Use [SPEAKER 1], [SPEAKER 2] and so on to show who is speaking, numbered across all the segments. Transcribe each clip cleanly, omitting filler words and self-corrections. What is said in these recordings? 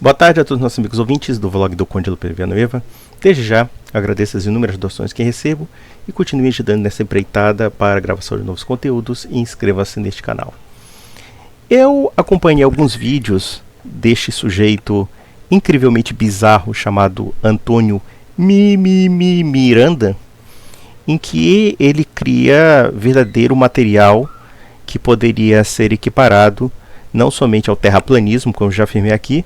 [SPEAKER 1] Boa tarde a todos os nossos amigos ouvintes do vlog do Conde Lupe Villanueva. Desde já, agradeço as inúmeras doações que recebo e continue ajudando nessa empreitada para a gravação de novos conteúdos e inscreva-se neste canal. Eu acompanhei alguns vídeos deste sujeito incrivelmente bizarro chamado Antônio Miranda, em que ele cria verdadeiro material que poderia ser equiparado não somente ao terraplanismo, como já afirmei aqui,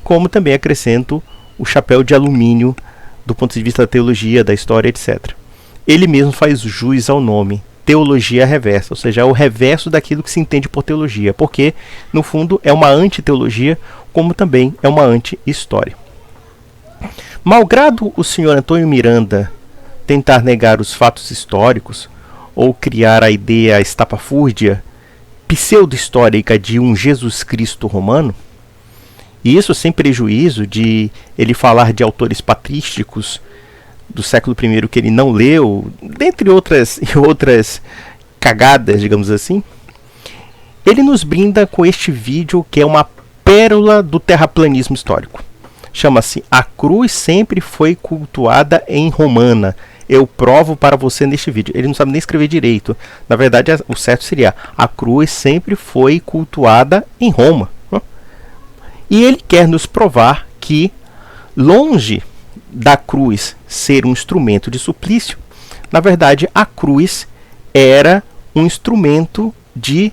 [SPEAKER 1] como também acrescento o chapéu de alumínio do ponto de vista da teologia, da história, etc. Ele mesmo faz jus ao nome, teologia reversa, ou seja, é o reverso daquilo que se entende por teologia, porque, no fundo, é uma antiteologia, como também é uma anti-história. Malgrado o senhor Antônio Miranda tentar negar os fatos históricos, ou criar a ideia estapafúrdia, pseudo-histórica de um Jesus Cristo romano, e isso sem prejuízo de ele falar de autores patrísticos do século I que ele não leu, dentre outras cagadas, digamos assim, ele nos brinda com este vídeo que é uma pérola do terraplanismo histórico. Chama-se A Cruz Sempre Foi Cultuada em Romana. Eu provo para você neste vídeo. Ele não sabe nem escrever direito. Na verdade, o certo seria A Cruz Sempre Foi Cultuada em Roma. E ele quer nos provar que, longe da cruz ser um instrumento de suplício, na verdade a cruz era um instrumento de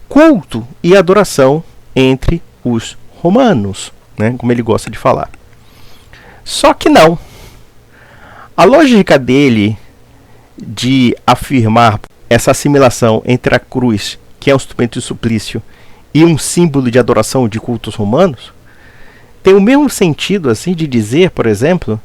[SPEAKER 1] culto e adoração entre os romanos, né, como ele gosta de falar. Só que não. A lógica dele de afirmar essa assimilação entre a cruz, que é um instrumento de suplício, e um símbolo de adoração de cultos romanos, tem o mesmo sentido assim de dizer, por exemplo,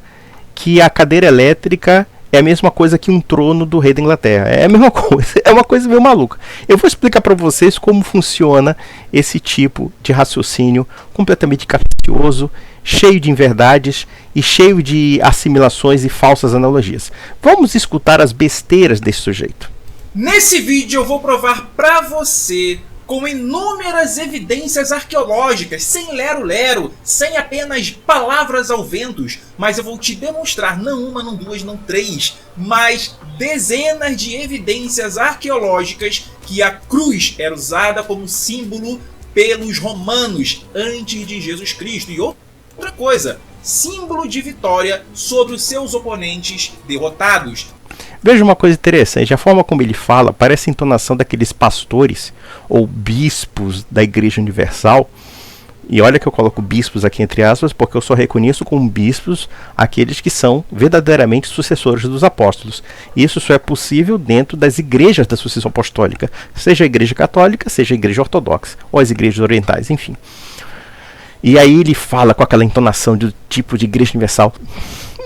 [SPEAKER 1] que a cadeira elétrica é a mesma coisa que um trono do rei da Inglaterra. É a mesma coisa, é uma coisa meio maluca. Eu vou explicar para vocês como funciona esse tipo de raciocínio completamente capcioso, cheio de inverdades e cheio de assimilações e falsas analogias. Vamos escutar as besteiras desse sujeito.
[SPEAKER 2] Nesse vídeo eu vou provar para você, com inúmeras evidências arqueológicas, sem lero-lero, sem apenas palavras ao vento, mas eu vou te demonstrar, não uma, não duas, não três, mas dezenas de evidências arqueológicas que a cruz era usada como símbolo pelos romanos antes de Jesus Cristo. E outra coisa, símbolo de vitória sobre os seus oponentes derrotados.
[SPEAKER 1] Veja uma coisa interessante, a forma como ele fala parece a entonação daqueles pastores ou bispos da Igreja Universal. E olha que eu coloco bispos aqui entre aspas, porque eu só reconheço como bispos aqueles que são verdadeiramente sucessores dos apóstolos. E isso só é possível dentro das igrejas da sucessão apostólica, seja a Igreja Católica, seja a Igreja Ortodoxa, ou as igrejas orientais, enfim. E aí ele fala com aquela entonação do tipo de Igreja Universal.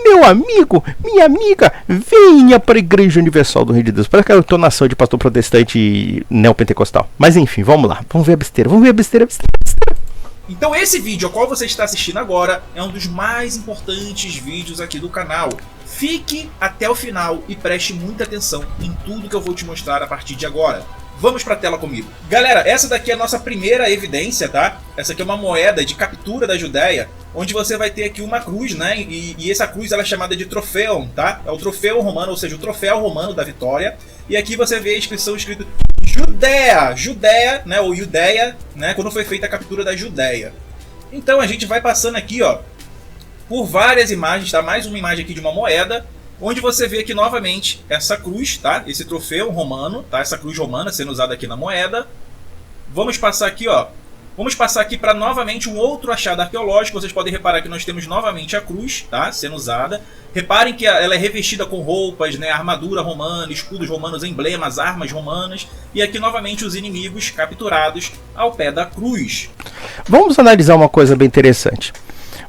[SPEAKER 1] Meu amigo, minha amiga, venha para a Igreja Universal do Reino de Deus. Parece aquela entonação de pastor protestante neopentecostal. Mas enfim, vamos lá. Vamos ver a besteira. Besteira.
[SPEAKER 2] Então esse vídeo ao qual você está assistindo agora é um dos mais importantes vídeos aqui do canal. Fique até o final e preste muita atenção em tudo que eu vou te mostrar a partir de agora. Vamos para a tela comigo. Galera, essa daqui é a nossa primeira evidência, tá? Essa aqui é uma moeda de captura da Judéia, onde você vai ter aqui uma cruz, né? E essa cruz ela é chamada de troféu, tá? É o troféu romano, ou seja, o troféu romano da vitória. E aqui você vê a inscrição escrita Judéia, né? Ou Iudeia, né? Quando foi feita a captura da Judéia. Então a gente vai passando aqui, ó, por várias imagens, tá? Mais uma imagem aqui de uma moeda, onde você vê aqui novamente essa cruz, tá? Esse troféu romano, tá? Essa cruz romana sendo usada aqui na moeda. Vamos passar aqui, ó. Vamos passar aqui para novamente um outro achado arqueológico. Vocês podem reparar que nós temos novamente a cruz, tá? Sendo usada. Reparem que ela é revestida com roupas, né? Armadura romana, escudos romanos, emblemas, armas romanas. E aqui novamente os inimigos capturados ao pé da cruz.
[SPEAKER 1] Vamos analisar uma coisa bem interessante.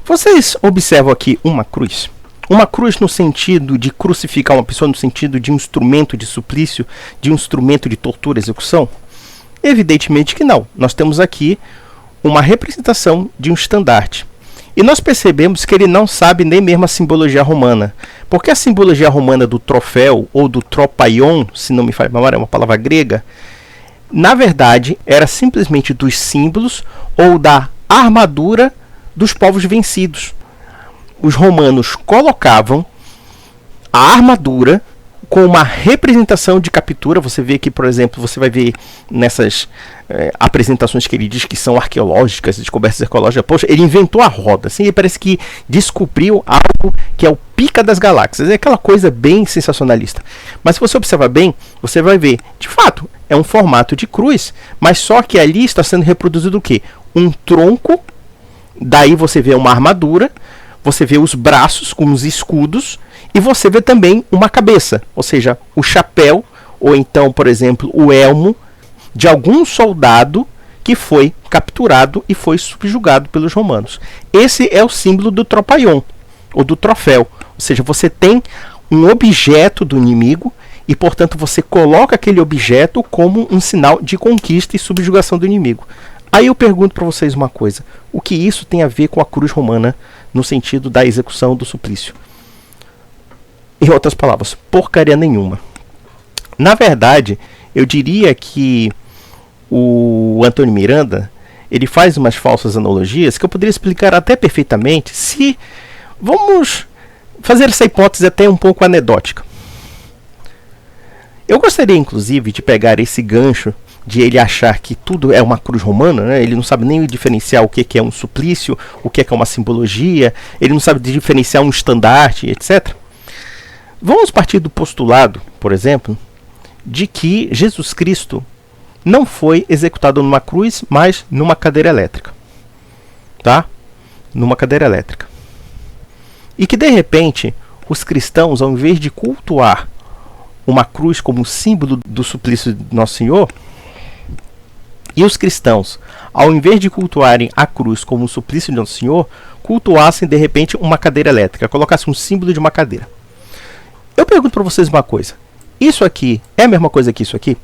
[SPEAKER 1] Vocês observam aqui uma cruz? Uma cruz no sentido de crucificar uma pessoa, no sentido de um instrumento de suplício, de um instrumento de tortura e execução? Evidentemente que não. Nós temos aqui uma representação de um estandarte. E nós percebemos que ele não sabe nem mesmo a simbologia romana. Porque a simbologia romana do troféu, ou do tropaion, se não me falha a memória, é uma palavra grega, na verdade era simplesmente dos símbolos ou da armadura dos povos vencidos. Os romanos colocavam a armadura com uma representação de captura. Você vê que, por exemplo, você vai ver nessas apresentações que ele diz que são arqueológicas, descobertas arqueológicas. Poxa, ele inventou a roda, assim, ele parece que descobriu algo que é o pica das galáxias. É aquela coisa bem sensacionalista. Mas se você observar bem, você vai ver, de fato, é um formato de cruz, mas só que ali está sendo reproduzido o quê? Um tronco, daí você vê uma armadura, você vê os braços com os escudos, e você vê também uma cabeça, ou seja, o chapéu, ou então, por exemplo, o elmo de algum soldado que foi capturado e foi subjugado pelos romanos. Esse é o símbolo do tropaion, ou do troféu. Ou seja, você tem um objeto do inimigo e, portanto, você coloca aquele objeto como um sinal de conquista e subjugação do inimigo. Aí eu pergunto para vocês uma coisa. O que isso tem a ver com a cruz romana no sentido da execução do suplício? Em outras palavras, porcaria nenhuma. Na verdade, eu diria que o Antônio Miranda, ele faz umas falsas analogias que eu poderia explicar até perfeitamente se vamos fazer essa hipótese até um pouco anedótica. Eu gostaria, inclusive, de pegar esse gancho de ele achar que tudo é uma cruz romana, né? Ele não sabe nem diferenciar o que é um suplício, o que é uma simbologia, ele não sabe diferenciar um estandarte, etc. Vamos partir do postulado, por exemplo, de que Jesus Cristo não foi executado numa cruz, mas numa cadeira elétrica. Tá? Numa cadeira elétrica. E que, de repente, os cristãos, ao invés de cultuar uma cruz como símbolo do suplício de Nosso Senhor, e os cristãos, ao invés de cultuarem a cruz como o suplício de Nosso Senhor, cultuassem, de repente, uma cadeira elétrica, colocassem um símbolo de uma cadeira. Eu pergunto para vocês uma coisa. Isso aqui é a mesma coisa que isso aqui?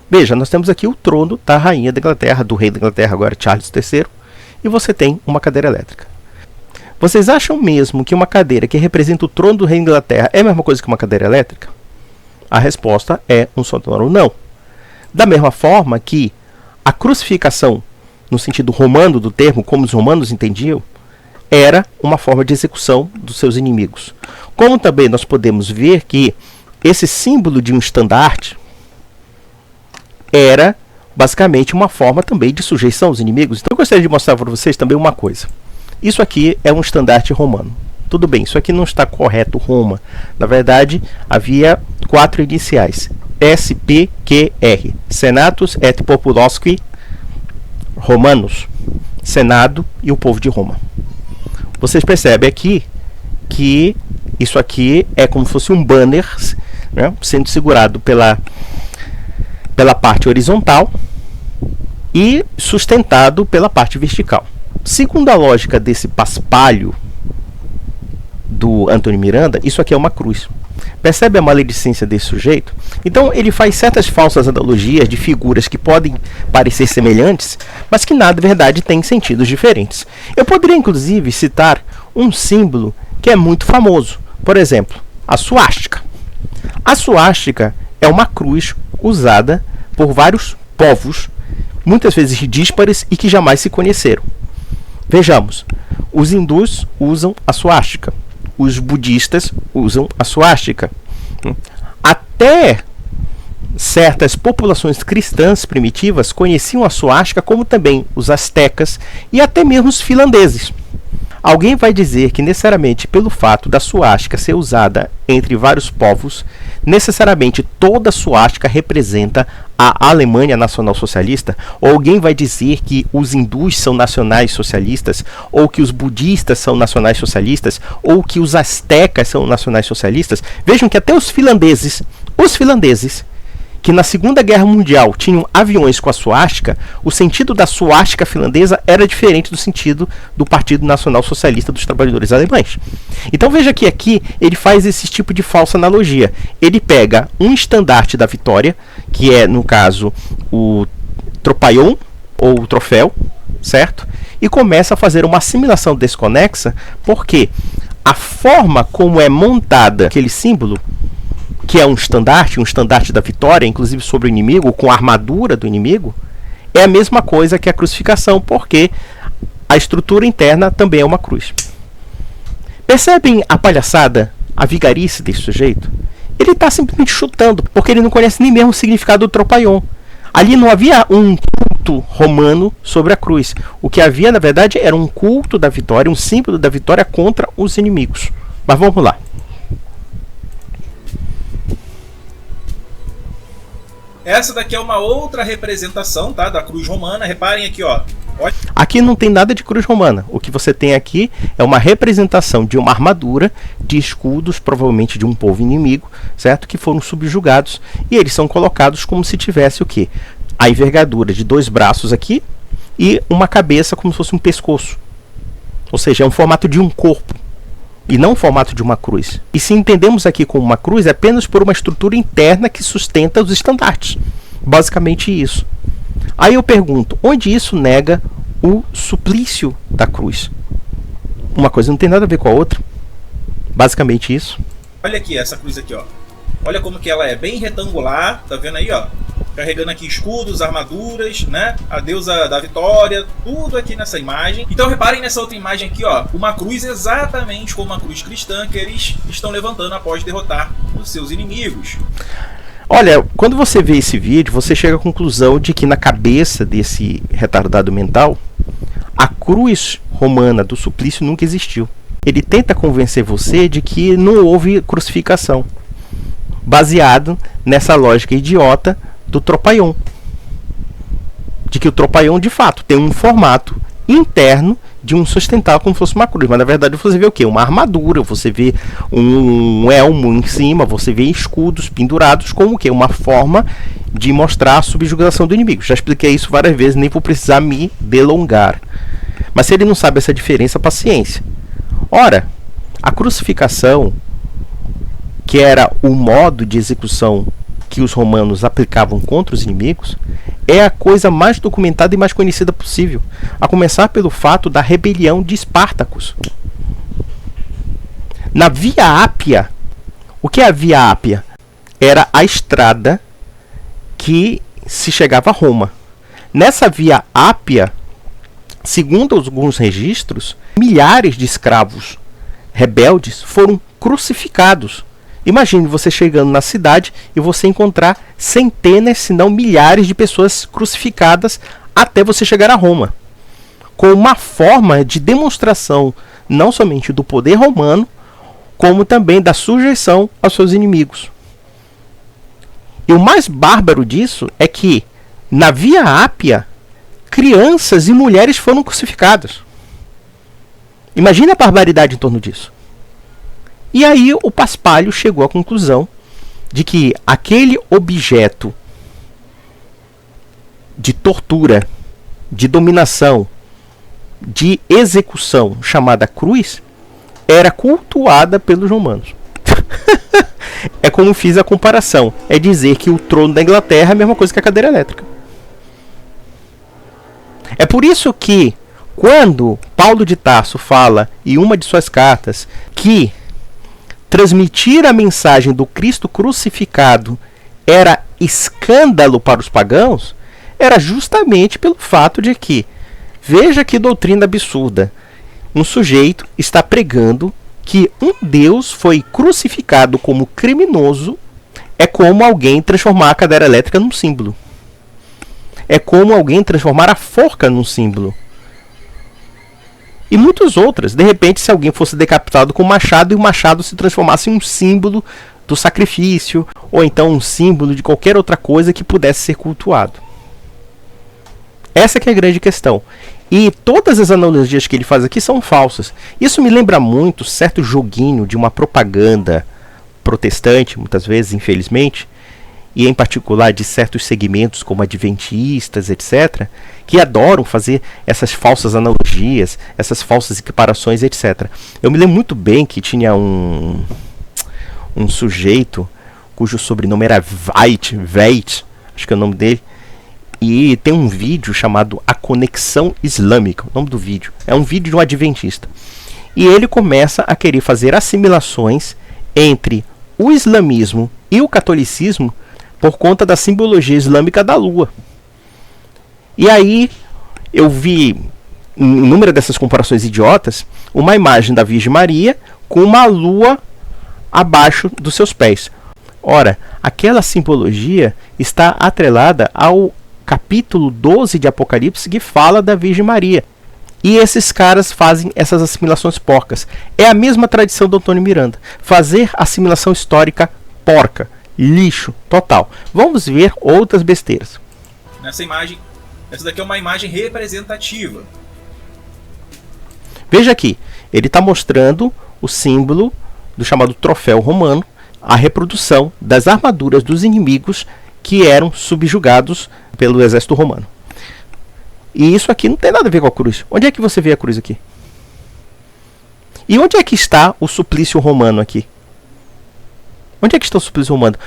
[SPEAKER 1] Veja, nós temos aqui o trono da rainha da Inglaterra, do rei da Inglaterra, agora Charles III, e você tem uma cadeira elétrica. Vocês acham mesmo que uma cadeira que representa o trono do rei da Inglaterra é a mesma coisa que uma cadeira elétrica? A resposta é um sonoro não. Da mesma forma que a crucificação, no sentido romano do termo, como os romanos entendiam, era uma forma de execução dos seus inimigos. Como também nós podemos ver que esse símbolo de um estandarte era basicamente uma forma também de sujeição aos inimigos. Então eu gostaria de mostrar para vocês também uma coisa. Isso aqui é um estandarte romano. Tudo bem, isso aqui não está correto, Roma. Na verdade, havia 4 iniciais. SPQR. Senatus et Populosque Romanos. Senado e o povo de Roma. Vocês percebem aqui que isso aqui é como se fosse um banner, né, sendo segurado pela parte horizontal e sustentado pela parte vertical. Segundo a lógica desse paspalho do Antônio Miranda, isso aqui é uma cruz. Percebe a maledicência desse sujeito? Então ele faz certas falsas analogias de figuras que podem parecer semelhantes, mas que na verdade têm sentidos diferentes. Eu poderia inclusive citar um símbolo que é muito famoso. Por exemplo, a suástica. A suástica é uma cruz usada por vários povos, muitas vezes díspares e que jamais se conheceram. Vejamos, os hindus usam a suástica, os budistas usam a suástica. Até certas populações cristãs primitivas conheciam a suástica, como também os astecas e até mesmo os finlandeses. Alguém vai dizer que necessariamente pelo fato da suástica ser usada entre vários povos, necessariamente toda suástica representa a Alemanha nacional-socialista? Ou alguém vai dizer que os hindus são nacionais socialistas? Ou que os budistas são nacionais socialistas? Ou que os astecas são nacionais socialistas? Vejam que até os finlandeses, que na Segunda Guerra Mundial tinham aviões com a suástica, o sentido da suástica finlandesa era diferente do sentido do Partido Nacional Socialista dos Trabalhadores Alemães. Então veja que aqui ele faz esse tipo de falsa analogia. Ele pega um estandarte da vitória, que é, no caso, o tropaion, ou o troféu, certo? E começa a fazer uma assimilação desconexa, porque a forma como é montada aquele símbolo, que é um estandarte da vitória, inclusive sobre o inimigo, com a armadura do inimigo, é a mesma coisa que a crucificação, porque a estrutura interna também é uma cruz. Percebem a palhaçada, a vigarice desse sujeito? Ele está simplesmente chutando, porque ele não conhece nem mesmo o significado do tropaion. Ali não havia um culto romano sobre a cruz. O que havia, na verdade, era um culto da vitória, um símbolo da vitória contra os inimigos. Mas vamos lá.
[SPEAKER 2] Essa daqui é uma outra representação, tá, da cruz romana. Reparem aqui, ó.
[SPEAKER 1] Aqui não tem nada de cruz romana. O que você tem aqui é uma representação de uma armadura de escudos, provavelmente de um povo inimigo, certo? Que foram subjugados e eles são colocados como se tivesse o quê? A envergadura de 2 braços aqui e uma cabeça como se fosse um pescoço. Ou seja, é um formato de um corpo e não o formato de uma cruz. E se entendemos aqui como uma cruz, é apenas por uma estrutura interna que sustenta os estandartes. Basicamente isso. Aí eu pergunto, onde isso nega o suplício da cruz? Uma coisa não tem nada a ver com a outra. Basicamente isso.
[SPEAKER 2] Olha aqui, essa cruz aqui, ó. Olha como que ela é bem retangular, tá vendo aí, ó? Carregando aqui escudos, armaduras, né? A deusa da vitória, tudo aqui nessa imagem. Então reparem nessa outra imagem aqui, ó. Uma cruz exatamente como a cruz cristã que eles estão levantando após derrotar os seus inimigos.
[SPEAKER 1] Olha, quando você vê esse vídeo, você chega à conclusão de que na cabeça desse retardado mental, a cruz romana do suplício nunca existiu. Ele tenta convencer você de que não houve crucificação, baseado nessa lógica idiota do tropaion. De que o tropaion, de fato, tem um formato interno de um sustentável como se fosse uma cruz, mas na verdade você vê o quê? Uma armadura, você vê um elmo em cima, você vê escudos pendurados como o quê? Uma forma de mostrar a subjugação do inimigo. Já expliquei isso várias vezes, nem vou precisar me delongar. Mas se ele não sabe essa diferença, paciência. Ora, a crucificação, que era o modo de execução que os romanos aplicavam contra os inimigos, é a coisa mais documentada e mais conhecida possível, a começar pelo fato da rebelião de Espartacus. Na Via Ápia, o que é a Via Ápia? Era a estrada que se chegava a Roma. Nessa Via Ápia, segundo alguns registros, milhares de escravos rebeldes foram crucificados. Imagine você chegando na cidade e você encontrar centenas, se não milhares de pessoas crucificadas até você chegar a Roma. Com uma forma de demonstração não somente do poder romano, como também da sujeição aos seus inimigos. E o mais bárbaro disso é que na Via Ápia, crianças e mulheres foram crucificadas. Imagine a barbaridade em torno disso. E aí o Paspalho chegou à conclusão de que aquele objeto de tortura, de dominação, de execução chamada cruz era cultuada pelos romanos. É como fiz a comparação. É dizer que o trono da Inglaterra é a mesma coisa que a cadeira elétrica. É por isso que quando Paulo de Tarso fala em uma de suas cartas que transmitir a mensagem do Cristo crucificado era escândalo para os pagãos, era justamente pelo fato de que, veja que doutrina absurda, um sujeito está pregando que um Deus foi crucificado como criminoso. É como alguém transformar a cadeira elétrica num símbolo. É como alguém transformar a forca num símbolo. E muitas outras. De repente, se alguém fosse decapitado com um machado e o machado se transformasse em um símbolo do sacrifício, ou então um símbolo de qualquer outra coisa que pudesse ser cultuado. Essa que é a grande questão. E todas as analogias que ele faz aqui são falsas. Isso me lembra muito certo joguinho de uma propaganda protestante, muitas vezes, infelizmente, e em particular de certos segmentos como adventistas, etc., que adoram fazer essas falsas analogias, essas falsas equiparações, etc. Eu me lembro muito bem que tinha um sujeito cujo sobrenome era Veit, acho que é o nome dele, e tem um vídeo chamado A Conexão Islâmica, o nome do vídeo. É um vídeo de um adventista. E ele começa a querer fazer assimilações entre o islamismo e o catolicismo por conta da simbologia islâmica da lua. E aí eu vi inúmeras dessas comparações idiotas, uma imagem da Virgem Maria com uma lua abaixo dos seus pés. Ora, aquela simbologia está atrelada ao capítulo 12 de Apocalipse, que fala da Virgem Maria. E esses caras fazem essas assimilações porcas. É a mesma tradição do Antônio Miranda. Fazer assimilação histórica porca. Lixo total. Vamos ver outras besteiras.
[SPEAKER 2] Nessa imagem, essa daqui é uma imagem representativa.
[SPEAKER 1] Veja aqui, ele está mostrando o símbolo do chamado troféu romano, a reprodução das armaduras dos inimigos que eram subjugados pelo exército romano. E isso aqui não tem nada a ver com a cruz. Onde é que você vê a cruz aqui? E onde é que está o suplício romano aqui? Onde é que está o suplício romano?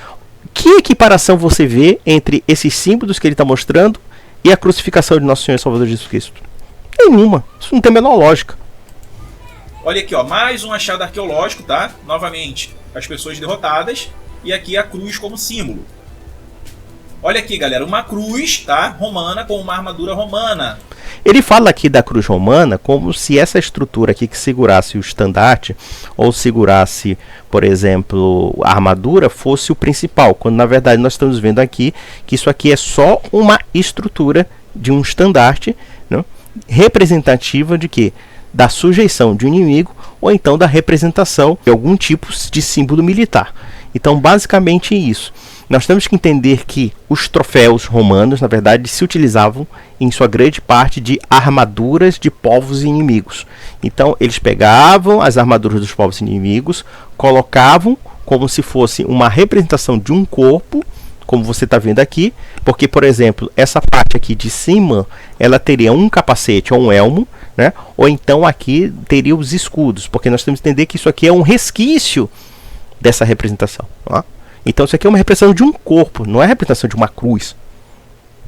[SPEAKER 1] Que equiparação você vê entre esses símbolos que ele está mostrando e a crucificação de Nosso Senhor e Salvador Jesus Cristo? Nenhuma. Isso não tem a menor lógica.
[SPEAKER 2] Olha aqui, ó, mais um achado arqueológico, tá? Novamente, as pessoas derrotadas. E aqui a cruz como símbolo. Olha aqui, galera, uma cruz, tá? Romana, com uma armadura romana.
[SPEAKER 1] Ele fala aqui da cruz romana como se essa estrutura aqui que segurasse o estandarte ou segurasse, por exemplo, a armadura fosse o principal, quando na verdade nós estamos vendo aqui que isso aqui é só uma estrutura de um estandarte, né, representativa de quê? Da sujeição de um inimigo ou então da representação de algum tipo de símbolo militar. Então, basicamente isso. Nós temos que entender que os troféus romanos, na verdade, se utilizavam em sua grande parte de armaduras de povos inimigos. Então, eles pegavam as armaduras dos povos inimigos, colocavam como se fosse uma representação de um corpo, como você está vendo aqui, porque, por exemplo, essa parte aqui de cima, ela teria um capacete ou um elmo, né? Ou então aqui teria os escudos, porque nós temos que entender que isso aqui é um resquício dessa representação. Ó. Então isso aqui é uma representação de um corpo, não é a representação de uma cruz.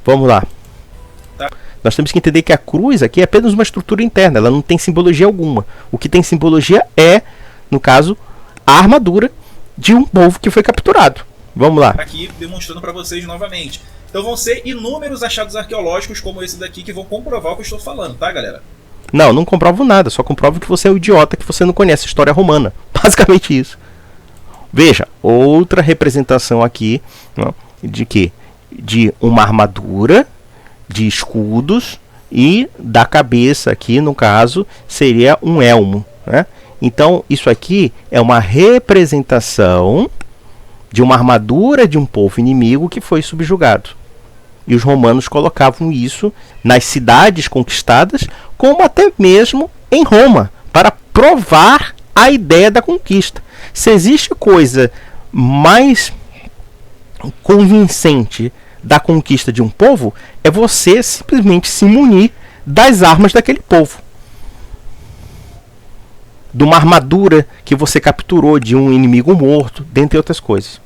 [SPEAKER 1] Vamos lá.
[SPEAKER 2] Tá.
[SPEAKER 1] Nós temos que entender que a cruz aqui é apenas uma estrutura interna, ela não tem simbologia alguma. O que tem simbologia é, no caso, a armadura de um povo que foi capturado. Vamos lá.
[SPEAKER 2] Aqui demonstrando para vocês novamente. Então vão ser inúmeros achados arqueológicos como esse daqui que vão comprovar o que eu estou falando, tá, galera?
[SPEAKER 1] Não comprovo nada, só comprovo que você é um idiota, que você não conhece a história romana. Basicamente isso. Veja, outra representação aqui, né, de quê? De uma armadura, de escudos e da cabeça aqui, no caso, seria um elmo, né? Então, isso aqui é uma representação de uma armadura de um povo inimigo que foi subjugado. E os romanos colocavam isso nas cidades conquistadas, como até mesmo em Roma, para provar a ideia da conquista. Se existe coisa mais convincente da conquista de um povo, é você simplesmente se munir das armas daquele povo. De uma armadura que você capturou de um inimigo morto, dentre outras coisas.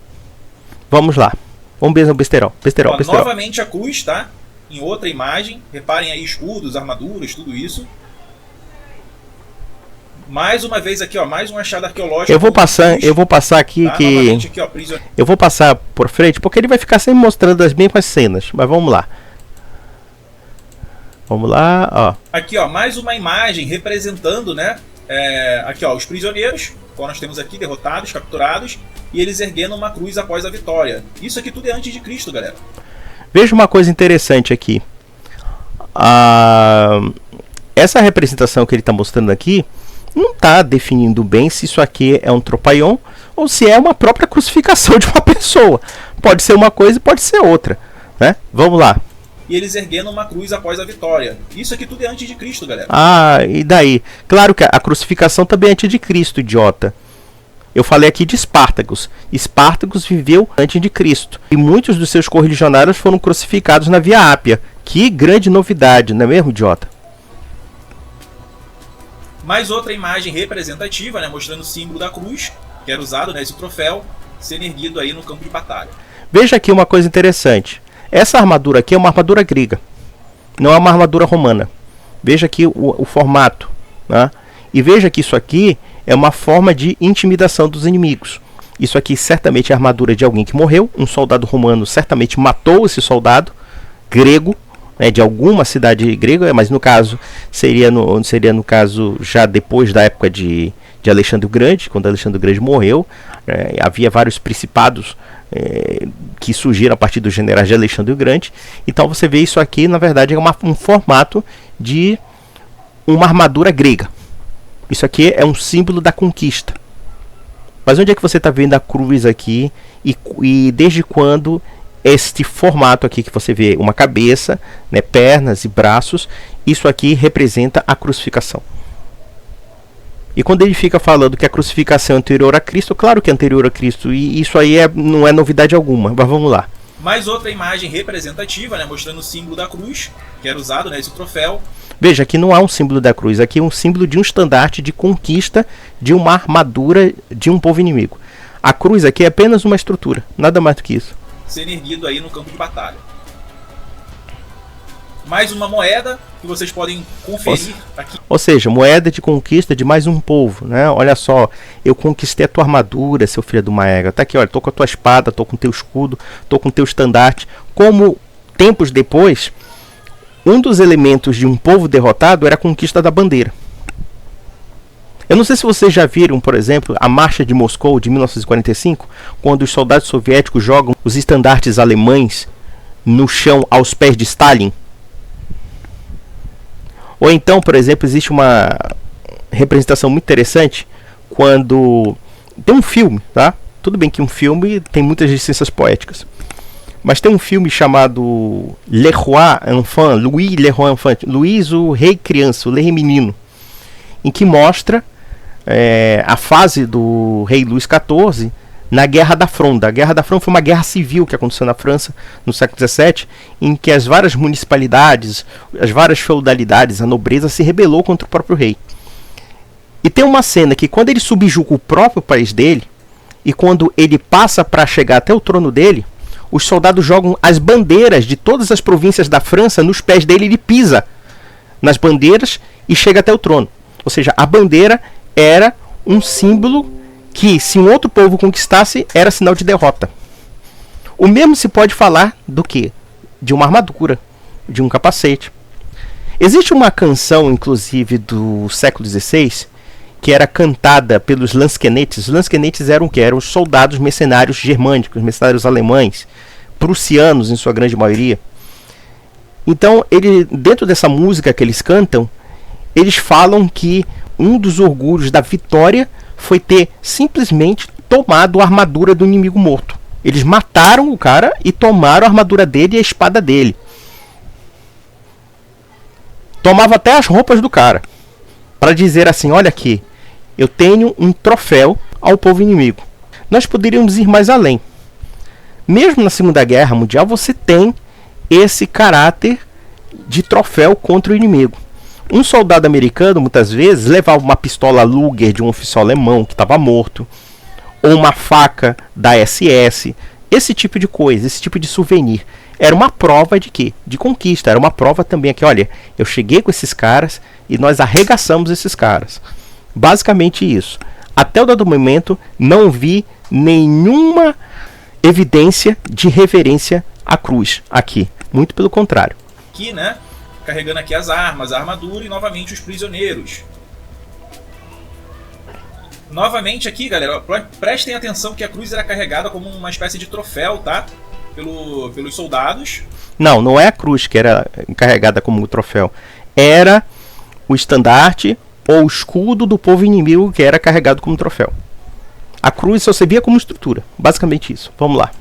[SPEAKER 1] Vamos lá. Vamos ver o besterol. Besterol.
[SPEAKER 2] Novamente a cruz, tá? Em outra imagem. Reparem aí escudos, armaduras, tudo isso. Mais uma vez aqui, ó, mais um achado arqueológico.
[SPEAKER 1] Eu vou passar aqui, tá? Que aqui, ó, eu vou passar por frente porque ele vai ficar sempre mostrando as mesmas cenas, mas vamos lá. Vamos lá, ó.
[SPEAKER 2] Aqui, ó, mais uma imagem representando, né? Aqui, ó, os prisioneiros, qual nós temos aqui derrotados, capturados, e eles erguendo uma cruz após a vitória. Isso aqui tudo é antes de Cristo, galera.
[SPEAKER 1] Veja uma coisa interessante aqui. Essa representação que ele está mostrando aqui não está definindo bem se isso aqui é um tropaion ou se é uma própria crucificação de uma pessoa. Pode ser uma coisa e pode ser outra, né? Vamos lá.
[SPEAKER 2] E eles erguendo uma cruz após a vitória. Isso aqui tudo é antes de Cristo, galera.
[SPEAKER 1] E daí? Claro que a crucificação também é antes de Cristo, idiota. Eu falei aqui de Espartacus. Espartacus viveu antes de Cristo. E muitos dos seus correligionários foram crucificados na Via Ápia. Que grande novidade, não é mesmo, idiota?
[SPEAKER 2] Mais outra imagem representativa, né, mostrando o símbolo da cruz, que era usado, né, esse troféu, sendo erguido aí no campo de batalha.
[SPEAKER 1] Veja aqui uma coisa interessante. Essa armadura aqui é uma armadura grega, não é uma armadura romana. Veja aqui o formato, né? E veja que isso aqui é uma forma de intimidação dos inimigos. Isso aqui certamente é a armadura de alguém que morreu. Um soldado romano certamente matou esse soldado grego, né, de alguma cidade grega, mas no caso seria no caso já depois da época de Alexandre o Grande, quando Alexandre o Grande morreu. Havia vários principados que surgiram a partir dos generais de Alexandre o Grande. Então você vê isso aqui, na verdade, é um formato de uma armadura grega. Isso aqui é um símbolo da conquista. Mas onde é que você está vendo a cruz aqui? E desde quando este formato aqui que você vê uma cabeça, né, pernas e braços, isso aqui representa a crucificação. E quando ele fica falando que a crucificação é anterior a Cristo, claro que é anterior a Cristo, e isso aí não é novidade alguma, mas vamos lá.
[SPEAKER 2] Mais outra imagem representativa, né, mostrando o símbolo da cruz, que era usado, né, esse troféu.
[SPEAKER 1] Veja, aqui não há um símbolo da cruz, aqui é um símbolo de um estandarte de conquista de uma armadura de um povo inimigo. A cruz aqui é apenas uma estrutura, nada mais do que isso.
[SPEAKER 2] Sendo erguido aí no campo de batalha. Mais uma moeda que vocês podem conferir aqui.
[SPEAKER 1] Ou seja, moeda de conquista de mais um povo, né? Olha só, eu conquistei a tua armadura, seu filho de uma égua. Tá aqui, olha, tô com a tua espada, tô com o teu escudo, tô com o teu estandarte. Como tempos depois, um dos elementos de um povo derrotado era a conquista da bandeira. Eu não sei se vocês já viram, por exemplo, a Marcha de Moscou de 1945, quando os soldados soviéticos jogam os estandartes alemães no chão aos pés de Stalin. Ou então, por exemplo, existe uma representação muito interessante quando tem um filme, tá? Tudo bem que um filme tem muitas licenças poéticas, mas tem um filme chamado Le Roi Enfant, Louis Le Roi Enfant, Luís o Rei Criança, o Rei Menino, em que mostra a fase do rei Luís XIV na Guerra da Fronda. A Guerra da Fronda foi uma guerra civil que aconteceu na França no século XVII, em que as várias municipalidades, as várias feudalidades, a nobreza se rebelou contra o próprio rei. E tem uma cena que quando ele subjuga o próprio país dele, e quando ele passa para chegar até o trono dele, os soldados jogam as bandeiras de todas as províncias da França nos pés dele, ele pisa nas bandeiras e chega até o trono. Ou seja, a bandeira era um símbolo que, se um outro povo conquistasse, era sinal de derrota. O mesmo se pode falar do quê? De uma armadura, de um capacete. Existe uma canção, inclusive, do século XVI, que era cantada pelos lansquenetes. Os lansquenetes eram o quê? Eram os soldados mercenários germânicos, mercenários alemães, prussianos em sua grande maioria. Então, dentro dessa música que eles cantam, eles falam que um dos orgulhos da vitória foi ter simplesmente tomado a armadura do inimigo morto. Eles mataram o cara e tomaram a armadura dele e a espada dele. Tomava até as roupas do cara, para dizer assim, olha aqui, eu tenho um troféu ao povo inimigo. Nós poderíamos ir mais além. Mesmo na Segunda Guerra Mundial, você tem esse caráter de troféu contra o inimigo. Um soldado americano, muitas vezes, levava uma pistola Luger de um oficial alemão que estava morto, ou uma faca da SS, esse tipo de coisa, esse tipo de souvenir. Era uma prova de quê? De conquista. Era uma prova também aqui, olha, eu cheguei com esses caras e nós arregaçamos esses caras. Basicamente isso. Até o dado momento, não vi nenhuma evidência de reverência à cruz aqui. Muito pelo contrário.
[SPEAKER 2] Aqui, né? Carregando aqui as armas, a armadura e novamente os prisioneiros. Novamente aqui, galera, prestem atenção que a cruz era carregada como uma espécie de troféu, tá? Pelos soldados. Não
[SPEAKER 1] é a cruz que era carregada como troféu. Era o estandarte ou o escudo do povo inimigo que era carregado como troféu. A cruz só servia como estrutura. Basicamente isso. Vamos lá.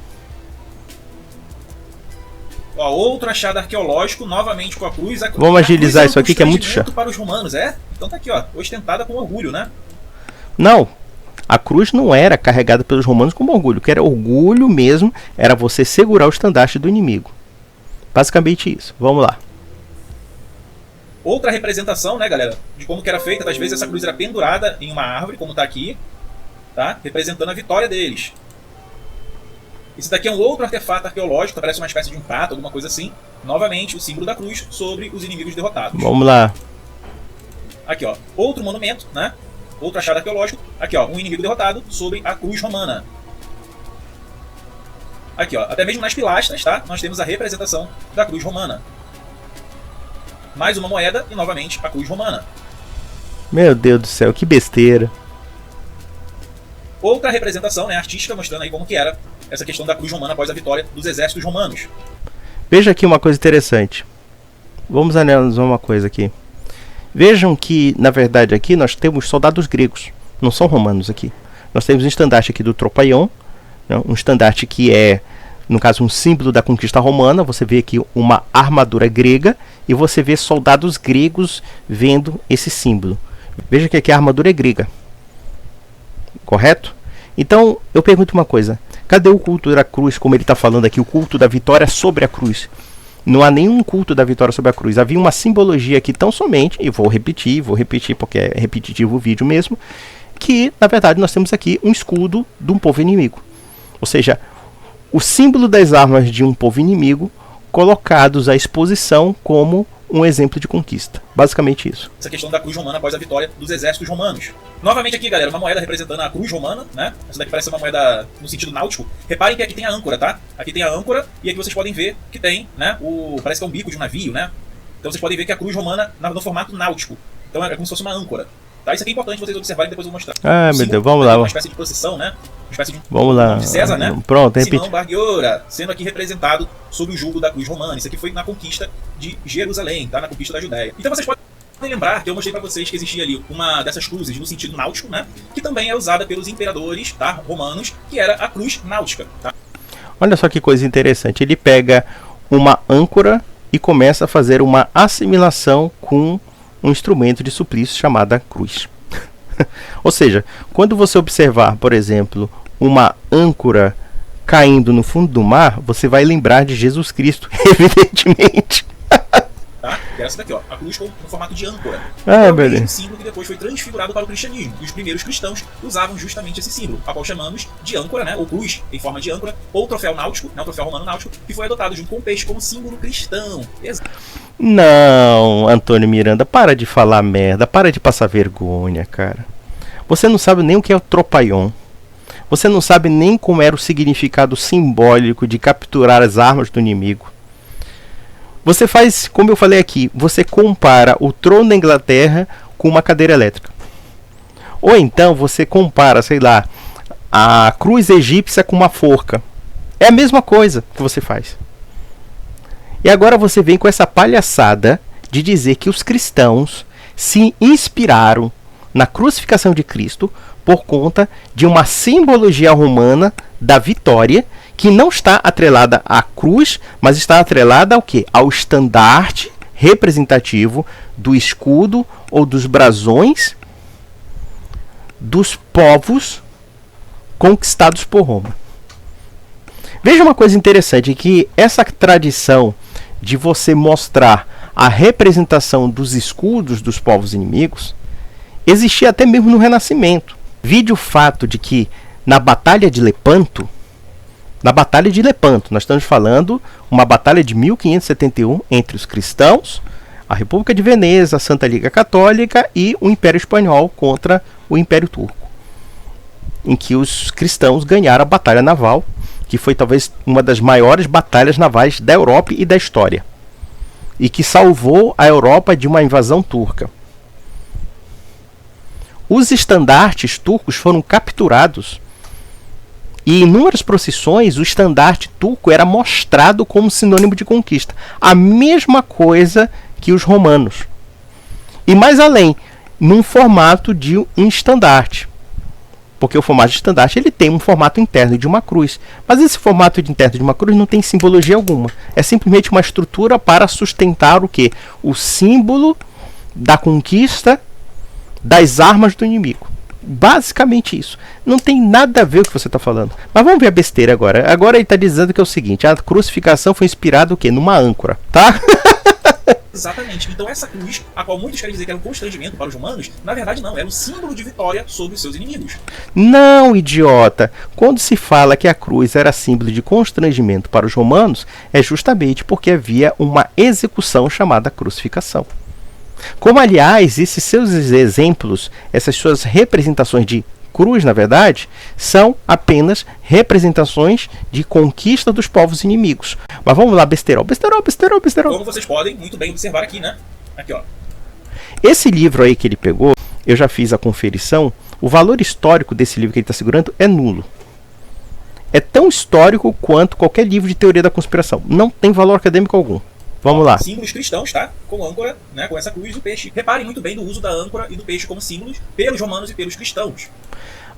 [SPEAKER 2] Ó, outro achado arqueológico, novamente com a cruz.
[SPEAKER 1] Vamos agilizar isso aqui que é muito chato.
[SPEAKER 2] Para os romanos, Então tá aqui, ó, ostentada com orgulho, né?
[SPEAKER 1] Não, a cruz não era carregada pelos romanos como orgulho. O que era orgulho mesmo era você segurar o estandarte do inimigo. Basicamente isso. Vamos lá.
[SPEAKER 2] Outra representação, né, galera, de como que era feita. Às vezes essa cruz era pendurada em uma árvore, como tá aqui, tá? Representando a vitória deles. Esse daqui é um outro artefato arqueológico, parece uma espécie de um prato, alguma coisa assim. Novamente, o símbolo da cruz sobre os inimigos derrotados.
[SPEAKER 1] Vamos lá.
[SPEAKER 2] Aqui, ó, outro monumento, né? Outro achado arqueológico. Aqui, ó, um inimigo derrotado sobre a cruz romana. Aqui, ó, até mesmo nas pilastras, tá? Nós temos a representação da cruz romana. mais uma moeda e novamente a cruz romana.
[SPEAKER 1] Meu Deus do céu, que besteira.
[SPEAKER 2] Outra representação, né, artística, mostrando aí como que era essa questão da cruz romana após a vitória dos exércitos romanos.
[SPEAKER 1] Veja aqui uma coisa interessante. Vamos analisar uma coisa aqui. Vejam que, na verdade, aqui nós temos soldados gregos, não são romanos aqui. Nós temos um estandarte aqui do Tropaion, né, um estandarte que é, no caso, um símbolo da conquista romana. Você vê aqui uma armadura grega e você vê soldados gregos vendo esse símbolo. Veja que aqui a armadura é grega. Correto? Então, eu pergunto uma coisa. Cadê o culto da cruz, como ele está falando aqui, o culto da vitória sobre a cruz? Não há nenhum culto da vitória sobre a cruz. Havia uma simbologia aqui tão somente, e vou repetir porque é repetitivo o vídeo mesmo, que, na verdade, nós temos aqui um escudo de um povo inimigo. Ou seja, o símbolo das armas de um povo inimigo colocados à exposição como um exemplo de conquista. Basicamente isso.
[SPEAKER 2] Essa questão da cruz romana após a vitória dos exércitos romanos. Novamente aqui, galera, uma moeda representando a cruz romana, né? Essa daqui parece uma moeda no sentido náutico. Reparem que aqui tem a âncora, tá? Aqui tem a âncora e aqui vocês podem ver que tem, né? Parece que é um bico de um navio, né? Então vocês podem ver que a cruz romana no formato náutico. Então é como se fosse uma âncora. Tá? Isso aqui é importante vocês observarem e depois eu vou mostrar.
[SPEAKER 1] Ah, meu Deus, vamos lá.
[SPEAKER 2] Uma espécie de procissão, né? Uma espécie de
[SPEAKER 1] vamos lá.
[SPEAKER 2] De César, né?
[SPEAKER 1] Pronto, repete.
[SPEAKER 2] Simão Bargiora, sendo aqui representado sob o jugo da cruz romana. Isso aqui foi na conquista de Jerusalém, tá? Na conquista da Judéia. Então vocês podem lembrar que eu mostrei para vocês que existia ali uma dessas cruzes no sentido náutico, né? Que também é usada pelos imperadores, tá? Romanos, que era a cruz náutica, tá?
[SPEAKER 1] Olha só que coisa interessante. Ele pega uma âncora e começa a fazer uma assimilação com um instrumento de suplício chamada cruz. Ou seja, quando você observar, por exemplo, uma âncora caindo no fundo do mar, você vai lembrar de Jesus Cristo, evidentemente.
[SPEAKER 2] Tá? E essa daqui, ó, a cruz no formato de âncora.
[SPEAKER 1] É
[SPEAKER 2] o mesmo
[SPEAKER 1] um
[SPEAKER 2] símbolo que depois foi transfigurado para o cristianismo. E os primeiros cristãos usavam justamente esse símbolo, a qual chamamos de âncora, né? Ou cruz em forma de âncora, ou troféu náutico, né? O troféu romano náutico, que foi adotado junto com o peixe como símbolo cristão.
[SPEAKER 1] Não, Antônio Miranda, para de falar merda, para de passar vergonha, cara. Você não sabe nem o que é o Tropaion. Você não sabe nem como era o significado simbólico de capturar as armas do inimigo. Você faz, como eu falei aqui, você compara o trono da Inglaterra com uma cadeira elétrica. Ou então você compara, sei lá, a cruz egípcia com uma forca. É a mesma coisa que você faz. E agora você vem com essa palhaçada de dizer que os cristãos se inspiraram na crucificação de Cristo por conta de uma simbologia romana da vitória que não está atrelada à cruz, mas está atrelada ao quê? Ao estandarte representativo do escudo ou dos brasões dos povos conquistados por Roma. Veja uma coisa interessante, que essa tradição de você mostrar a representação dos escudos dos povos inimigos existia até mesmo no Renascimento. Vide o fato de que na Batalha de Lepanto, nós estamos falando uma batalha de 1571 entre os cristãos, a República de Veneza, a Santa Liga Católica e o Império Espanhol contra o Império Turco, em que os cristãos ganharam a batalha naval, que foi talvez uma das maiores batalhas navais da Europa e da história, e que salvou a Europa de uma invasão turca. Os estandartes turcos foram capturados e em inúmeras procissões o estandarte turco era mostrado como sinônimo de conquista. A mesma coisa que os romanos. E mais além, num formato de um estandarte. Porque o formato de estandarte ele tem um formato interno de uma cruz. Mas esse formato interno de uma cruz não tem simbologia alguma. É simplesmente uma estrutura para sustentar o quê? O símbolo da conquista das armas do inimigo. Basicamente isso. Não tem nada a ver com o que você está falando. Mas vamos ver a besteira agora. Agora ele está dizendo que é o seguinte: a crucificação foi inspirada o quê? Numa âncora, tá?
[SPEAKER 2] Exatamente. Então essa cruz, a qual muitos querem dizer que era um constrangimento para os romanos, na verdade não, era um símbolo de vitória sobre os seus inimigos.
[SPEAKER 1] Não, idiota. Quando se fala que a cruz era símbolo de constrangimento para os romanos, é justamente porque havia uma execução chamada crucificação. Como, aliás, esses seus exemplos, essas suas representações de cruz, na verdade, são apenas representações de conquista dos povos inimigos. Mas vamos lá, besterol.
[SPEAKER 2] Como vocês podem muito bem observar aqui, né? Aqui, ó.
[SPEAKER 1] Esse livro aí que ele pegou, eu já fiz a conferição, o valor histórico desse livro que ele está segurando é nulo. É tão histórico quanto qualquer livro de teoria da conspiração. Não tem valor acadêmico algum. Vamos lá.
[SPEAKER 2] Símbolos cristãos, tá? Com âncora, né? Com essa cruz do peixe. Reparem muito bem do uso da âncora e do peixe como símbolos pelos romanos e pelos cristãos.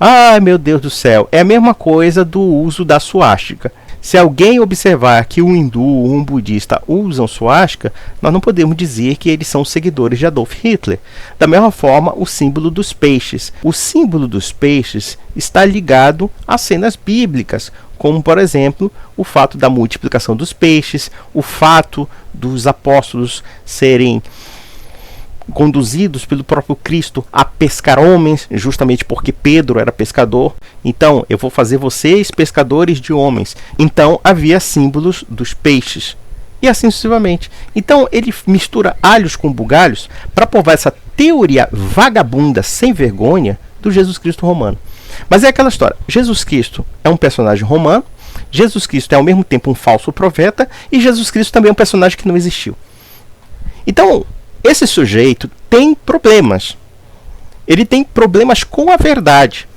[SPEAKER 1] Ai, meu Deus do céu. É a mesma coisa do uso da suástica. Se alguém observar que um hindu ou um budista usam suástica, nós não podemos dizer que eles são seguidores de Adolf Hitler. Da mesma forma, o símbolo dos peixes. O símbolo dos peixes está ligado a cenas bíblicas, como, por exemplo, o fato da multiplicação dos peixes, o fato dos apóstolos serem conduzidos pelo próprio Cristo a pescar homens, justamente porque Pedro era pescador. Então, eu vou fazer vocês pescadores de homens. Então, havia símbolos dos peixes. E assim sucessivamente. Então, ele mistura alhos com bugalhos para provar essa teoria vagabunda, sem vergonha, do Jesus Cristo romano. Mas é aquela história. Jesus Cristo é um personagem romano. Jesus Cristo é ao mesmo tempo um falso profeta. E Jesus Cristo também é um personagem que não existiu. Então, esse sujeito tem problemas. Ele tem problemas com a verdade.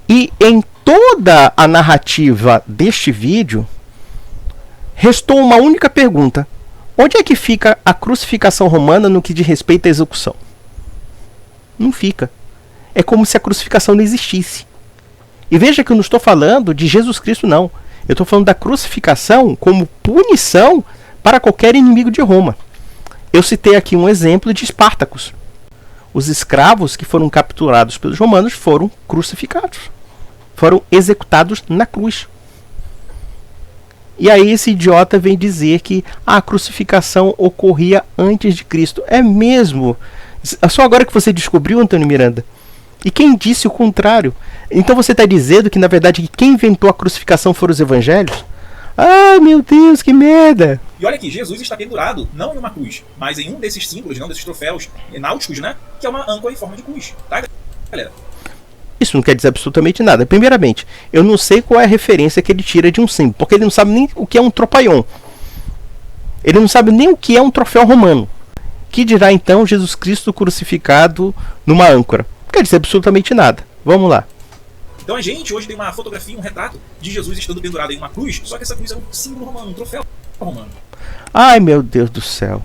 [SPEAKER 1] E em toda a narrativa deste vídeo, restou uma única pergunta. Onde é que fica a crucificação romana no que diz respeito à execução? Não fica. É como se a crucificação não existisse. E veja que eu não estou falando de Jesus Cristo, não. Eu estou falando da crucificação como punição para qualquer inimigo de Roma. Eu citei aqui um exemplo de Espartacus. Os escravos que foram capturados pelos romanos foram crucificados. Foram executados na cruz. E aí esse idiota vem dizer que a crucificação ocorria antes de Cristo. É mesmo? Só agora que você descobriu, Antônio Miranda? E quem disse o contrário? Então você está dizendo que, na verdade, quem inventou a crucificação foram os evangelhos? Ah, meu Deus, que merda!
[SPEAKER 2] E olha aqui, Jesus está pendurado, não em uma cruz, mas em um desses símbolos, não desses troféus náuticos, né? Que é uma âncora em forma de cruz, tá, galera?
[SPEAKER 1] Isso não quer dizer absolutamente nada. Primeiramente, eu não sei qual é a referência que ele tira de um símbolo, porque ele não sabe nem o que é um tropaion. Ele não sabe nem o que é um troféu romano. Que dirá então Jesus Cristo crucificado numa âncora? Não quer dizer absolutamente nada. Vamos lá.
[SPEAKER 2] Então a gente hoje tem uma fotografia, um retrato de Jesus estando pendurado em uma cruz, só que essa cruz é um símbolo romano, um troféu romano.
[SPEAKER 1] Ai, meu Deus do céu.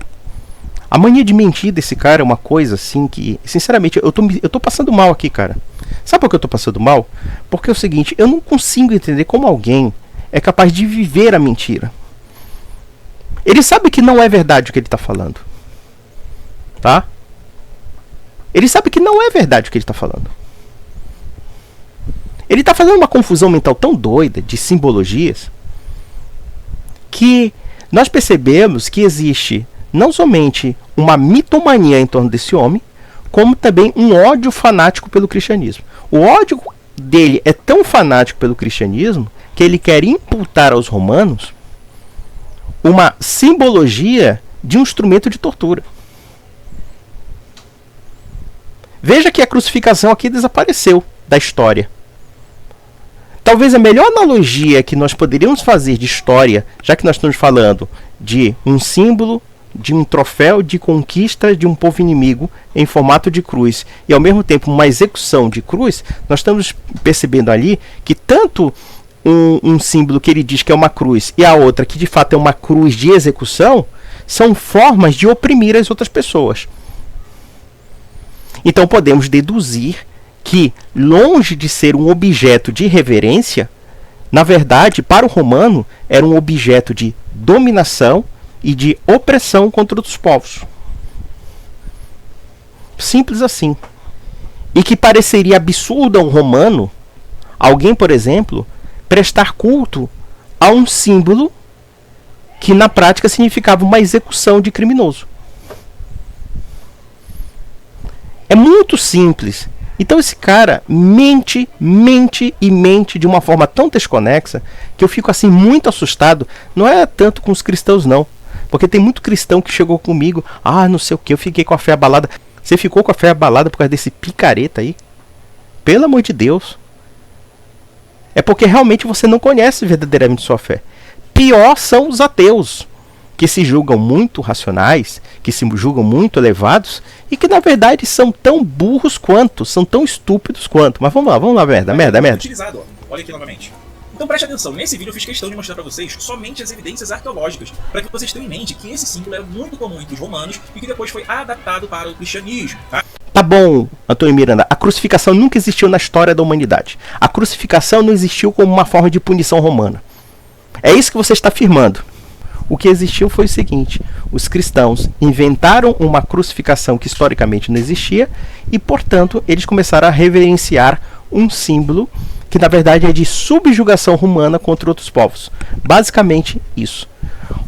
[SPEAKER 1] A mania de mentir desse cara é uma coisa assim que, sinceramente, eu tô passando mal aqui, cara. Sabe por que eu tô passando mal? Porque é o seguinte, eu não consigo entender como alguém é capaz de viver a mentira. Ele sabe que não é verdade o que ele tá falando. Tá? Ele sabe que não é verdade o que ele tá falando. Ele está fazendo uma confusão mental tão doida de simbologias que nós percebemos que existe não somente uma mitomania em torno desse homem, como também um ódio fanático pelo cristianismo. O ódio dele é tão fanático pelo cristianismo que ele quer imputar aos romanos uma simbologia de um instrumento de tortura. Veja que a crucificação aqui desapareceu da história. Talvez a melhor analogia que nós poderíamos fazer de história, já que nós estamos falando de um símbolo, de um troféu de conquista de um povo inimigo em formato de cruz e ao mesmo tempo uma execução de cruz, nós estamos percebendo ali que tanto um símbolo que ele diz que é uma cruz e a outra que de fato é uma cruz de execução são formas de oprimir as outras pessoas. Então podemos deduzir que, longe de ser um objeto de reverência, na verdade, para o romano, era um objeto de dominação e de opressão contra outros povos. Simples assim. E que pareceria absurdo a um romano, alguém, por exemplo, prestar culto a um símbolo que na prática significava uma execução de criminoso. É muito simples. Então esse cara mente de uma forma tão desconexa que eu fico assim muito assustado. Não é tanto com os cristãos não, porque tem muito cristão que chegou comigo, não sei o que, eu fiquei com a fé abalada. Você ficou com a fé abalada por causa desse picareta aí? Pelo amor de Deus. É porque realmente você não conhece verdadeiramente sua fé. Pior são os ateus, que se julgam muito racionais, que se julgam muito elevados e que na verdade são tão burros quanto, são tão estúpidos quanto. Mas vamos lá, merda.
[SPEAKER 2] Utilizado, ó. Olha aqui novamente. Então preste atenção, nesse vídeo eu fiz questão de mostrar para vocês somente as evidências arqueológicas, para que vocês tenham em mente que esse símbolo era muito comum entre os romanos e que depois foi adaptado para o cristianismo, tá?
[SPEAKER 1] Tá bom, Antônio Miranda, a crucificação nunca existiu na história da humanidade. A crucificação não existiu como uma forma de punição romana. É isso que você está afirmando. O que existiu foi o seguinte: os cristãos inventaram uma crucificação que historicamente não existia e, portanto, eles começaram a reverenciar um símbolo que na verdade é de subjugação romana contra outros povos. Basicamente isso.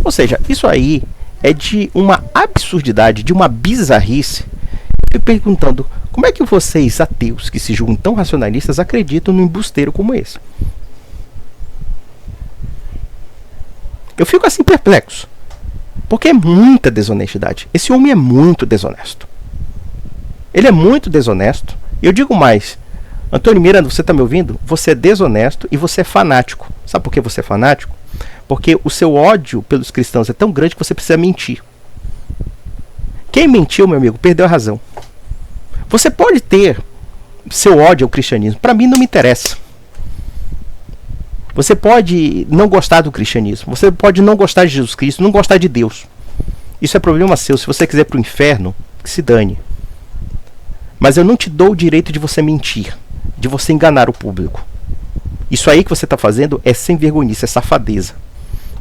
[SPEAKER 1] Ou seja, isso aí é de uma absurdidade, de uma bizarrice. Eu fico perguntando, como é que vocês, ateus, que se julgam tão racionalistas, acreditam num embusteiro como esse? Eu fico assim perplexo. Porque é muita desonestidade. Esse homem é muito desonesto. Ele é muito desonesto. E eu digo mais. Antônio Miranda, você está me ouvindo? Você é desonesto e você é fanático. Sabe por que você é fanático? Porque o seu ódio pelos cristãos é tão grande que você precisa mentir. Quem mentiu, meu amigo, perdeu a razão. Você pode ter seu ódio ao cristianismo. Para mim não me interessa. Você pode não gostar do cristianismo. Você pode não gostar de Jesus Cristo, não gostar de Deus. Isso é problema seu. Se você quiser ir para o inferno, que se dane. Mas eu não te dou o direito de você mentir, de você enganar o público. Isso aí que você está fazendo é sem vergonhice, é safadeza.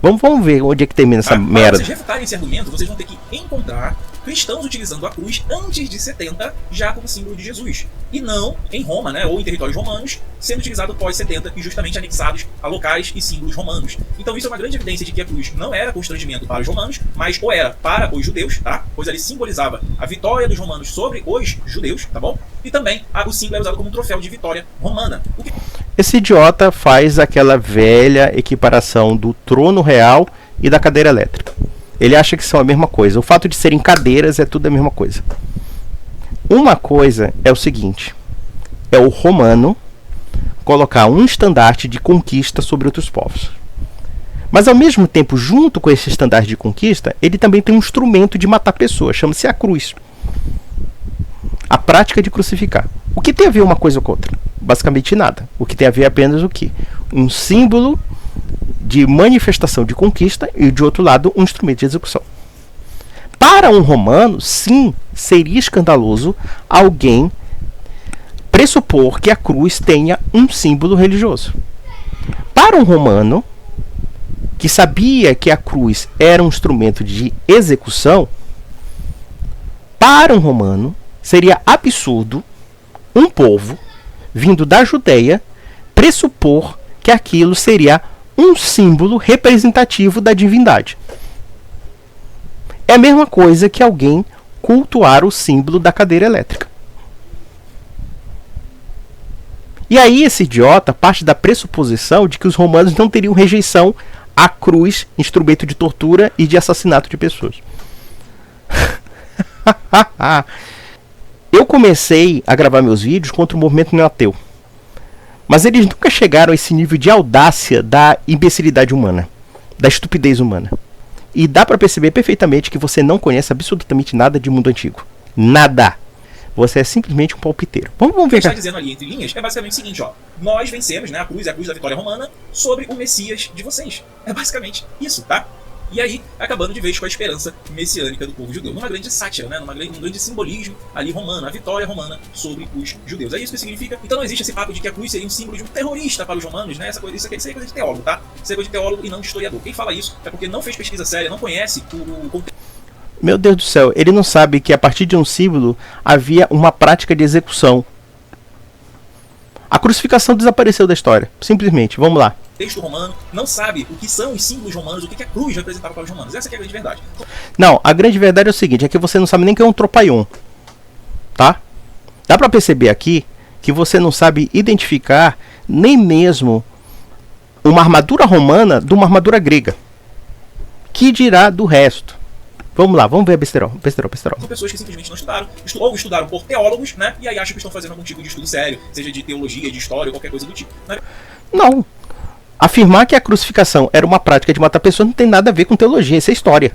[SPEAKER 1] Vamos ver onde é que termina essa merda.
[SPEAKER 2] Para vocês refutarem esse argumento, vocês vão ter que encontrar cristãos utilizando a cruz antes de 70 já como símbolo de Jesus. E não em Roma, né, ou em territórios romanos, sendo utilizado pós 70 e justamente anexados a locais e símbolos romanos. Então isso é uma grande evidência de que a cruz não era constrangimento para os romanos, mas ou era para os judeus, tá? Pois ali simbolizava a vitória dos romanos sobre os judeus, tá bom? E também o símbolo era usado como um troféu de vitória romana.
[SPEAKER 1] Esse idiota faz aquela velha equiparação do trono real e da cadeira elétrica. Ele acha que são a mesma coisa. O fato de serem cadeiras é tudo a mesma coisa. Uma coisa é o seguinte: é o romano colocar um estandarte de conquista sobre outros povos. Mas ao mesmo tempo, junto com esse estandarte de conquista, ele também tem um instrumento de matar pessoas, chama-se a cruz. A prática de crucificar. O que tem a ver uma coisa com outra? Basicamente nada. O que tem a ver é apenas o quê? Um símbolo de manifestação de conquista e, de outro lado, um instrumento de execução. Para um romano, sim, seria escandaloso alguém pressupor que a cruz tenha um símbolo religioso. Para um romano, que sabia que a cruz era um instrumento de execução, para um romano, seria absurdo um povo, vindo da Judeia, pressupor que aquilo seria um símbolo representativo da divindade. É a mesma coisa que alguém cultuar o símbolo da cadeira elétrica. E aí esse idiota parte da pressuposição de que os romanos não teriam rejeição à cruz, instrumento de tortura e de assassinato de pessoas. Eu comecei a gravar meus vídeos contra o movimento neo-ateu. Mas eles nunca chegaram a esse nível de audácia da imbecilidade humana, da estupidez humana. E dá para perceber perfeitamente que você não conhece absolutamente nada de mundo antigo. Nada. Você é simplesmente um palpiteiro. Vamos ver.
[SPEAKER 2] O que está dizendo ali entre linhas é basicamente o seguinte, ó. Nós vencemos, né? A cruz é a cruz da vitória romana sobre o Messias de vocês. É basicamente isso, tá? E aí, acabando de vez com a esperança messiânica do povo judeu. Numa grande sátira, né? Num grande simbolismo ali romano, a vitória romana sobre os judeus. É isso que significa. Então não existe esse papo de que a cruz seria um símbolo de um terrorista para os romanos, né? Isso é coisa de teólogo, tá? Isso é coisa de teólogo e não de historiador. Quem fala isso é porque não fez pesquisa séria, não conhece o contexto.
[SPEAKER 1] Meu Deus do céu, ele não sabe que a partir de um símbolo havia uma prática de execução. A crucificação desapareceu da história, simplesmente. Vamos lá.
[SPEAKER 2] Texto romano, não sabe o que são os símbolos romanos, o que a cruz representava para os romanos. Essa que é a grande verdade.
[SPEAKER 1] Não, a grande verdade é o seguinte, é que você não sabe nem o que é um tropaion. Tá? Dá pra perceber aqui que você não sabe identificar nem mesmo uma armadura romana de uma armadura grega. Que dirá do resto? Vamos lá, vamos ver a besterol.
[SPEAKER 2] São pessoas que simplesmente não estudaram, ou estudaram por teólogos, né? E aí acham que estão fazendo algum tipo de estudo sério, seja de teologia, de história, ou qualquer coisa do tipo. Né?
[SPEAKER 1] Não. Afirmar que a crucificação era uma prática de matar pessoas não tem nada a ver com teologia, isso é história.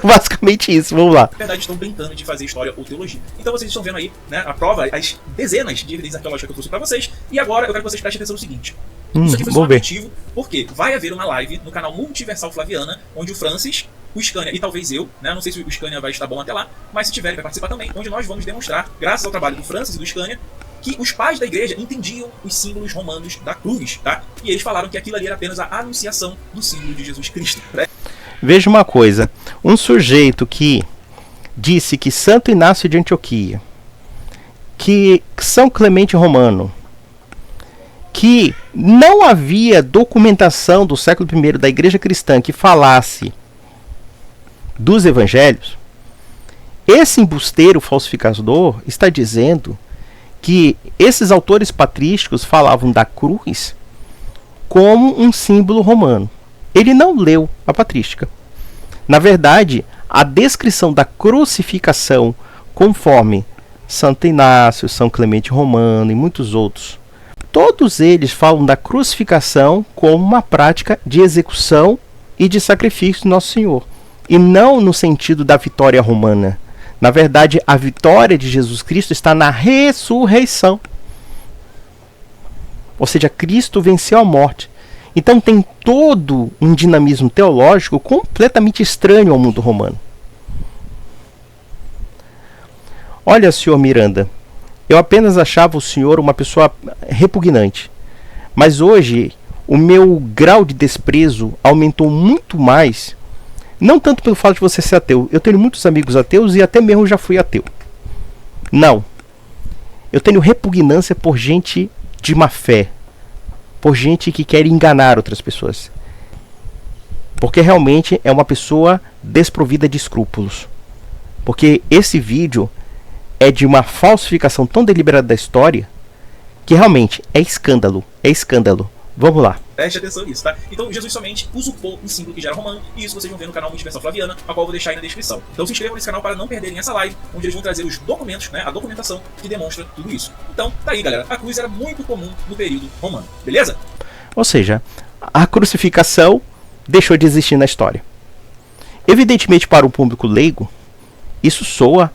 [SPEAKER 1] Basicamente isso, vamos lá.
[SPEAKER 2] Na verdade, estão brincando de fazer história ou teologia. Então vocês estão vendo aí, né, a prova, as dezenas de evidências arqueológicas que eu trouxe pra vocês. E agora eu quero que vocês prestem atenção no seguinte. Isso aqui foi só um motivo, porque vai haver uma live no canal Multiversal Flaviana, onde o Francis, o Scania e talvez eu, né, não sei se o Scania vai estar bom até lá, mas se tiver ele vai participar também, onde nós vamos demonstrar, graças ao trabalho do Francis e do Scania, que os pais da igreja entendiam os símbolos romanos da cruz, tá? E eles falaram que aquilo ali era apenas a anunciação do símbolo de Jesus Cristo, né?
[SPEAKER 1] Veja uma coisa, um sujeito que disse que Santo Inácio de Antioquia, que São Clemente Romano, que não havia documentação do século I da igreja cristã que falasse dos evangelhos, esse embusteiro falsificador está dizendo que esses autores patrísticos falavam da cruz como um símbolo romano. Ele não leu a patrística. Na verdade, a descrição da crucificação, conforme Santo Inácio, São Clemente Romano e muitos outros, todos eles falam da crucificação como uma prática de execução e de sacrifício do Nosso Senhor, e não no sentido da vitória romana. Na verdade, a vitória de Jesus Cristo está na ressurreição. Ou seja, Cristo venceu a morte. Então tem todo um dinamismo teológico completamente estranho ao mundo romano. Olha, senhor Miranda, eu apenas achava o senhor uma pessoa repugnante. Mas hoje o meu grau de desprezo aumentou muito mais. Não tanto pelo fato de você ser ateu. Eu tenho muitos amigos ateus e até mesmo já fui ateu. Não. Eu tenho repugnância por gente de má fé. Por gente que quer enganar outras pessoas. Porque realmente é uma pessoa desprovida de escrúpulos. Porque esse vídeo é de uma falsificação tão deliberada da história que realmente é escândalo. É escândalo. Vamos lá.
[SPEAKER 2] Preste atenção nisso, tá? Então Jesus somente usurpou um símbolo que já era romano, e isso vocês vão ver no canal Multiversal Flaviana, a qual eu vou deixar aí na descrição. Então se inscrevam nesse canal para não perderem essa live, onde eles vão trazer os documentos, né, a documentação que demonstra tudo isso. Então, tá aí, galera. A cruz era muito comum no período romano, beleza?
[SPEAKER 1] Ou seja, a crucificação deixou de existir na história. Evidentemente, para o público leigo, isso soa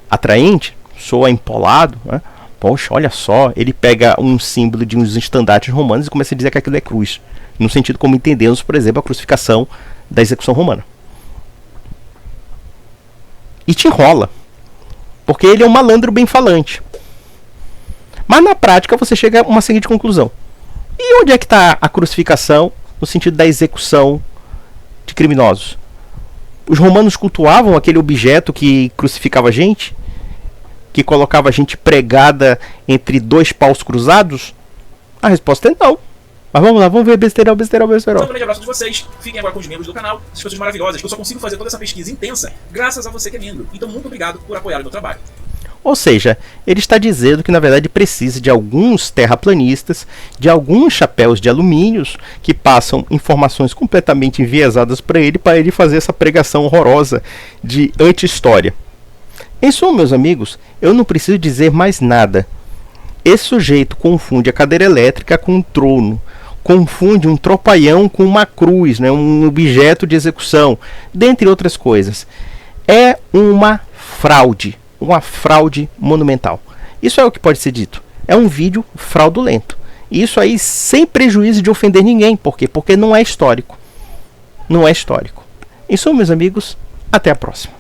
[SPEAKER 1] atraente, soa empolado, né? Poxa, olha só, ele pega um símbolo de uns estandartes romanos e começa a dizer que aquilo é cruz. No sentido como entendemos, por exemplo, a crucificação da execução romana. E te enrola. Porque ele é um malandro bem falante. Mas na prática você chega a uma seguinte conclusão. E onde é que está a crucificação no sentido da execução de criminosos? Os romanos cultuavam aquele objeto que crucificava a gente? Que colocava a gente pregada entre dois paus cruzados? A resposta é não. Mas vamos lá, vamos ver besteirão.
[SPEAKER 2] Um grande abraço de vocês. Fiquem agora com os membros do canal. Essas coisas maravilhosas. Eu só consigo fazer toda essa pesquisa intensa graças a você que é membro. Então, muito obrigado por apoiar o meu trabalho.
[SPEAKER 1] Ou seja, ele está dizendo que na verdade precisa de alguns terraplanistas, de alguns chapéus de alumínios que passam informações completamente enviesadas para ele fazer essa pregação horrorosa de anti-história. Em suma, meus amigos, eu não preciso dizer mais nada. Esse sujeito confunde a cadeira elétrica com um trono, confunde um tropaião com uma cruz, né, um objeto de execução, dentre outras coisas. É uma fraude monumental. Isso é o que pode ser dito. É um vídeo fraudulento. Isso aí sem prejuízo de ofender ninguém. Por quê? Porque não é histórico. Não é histórico. Em suma, meus amigos, até a próxima.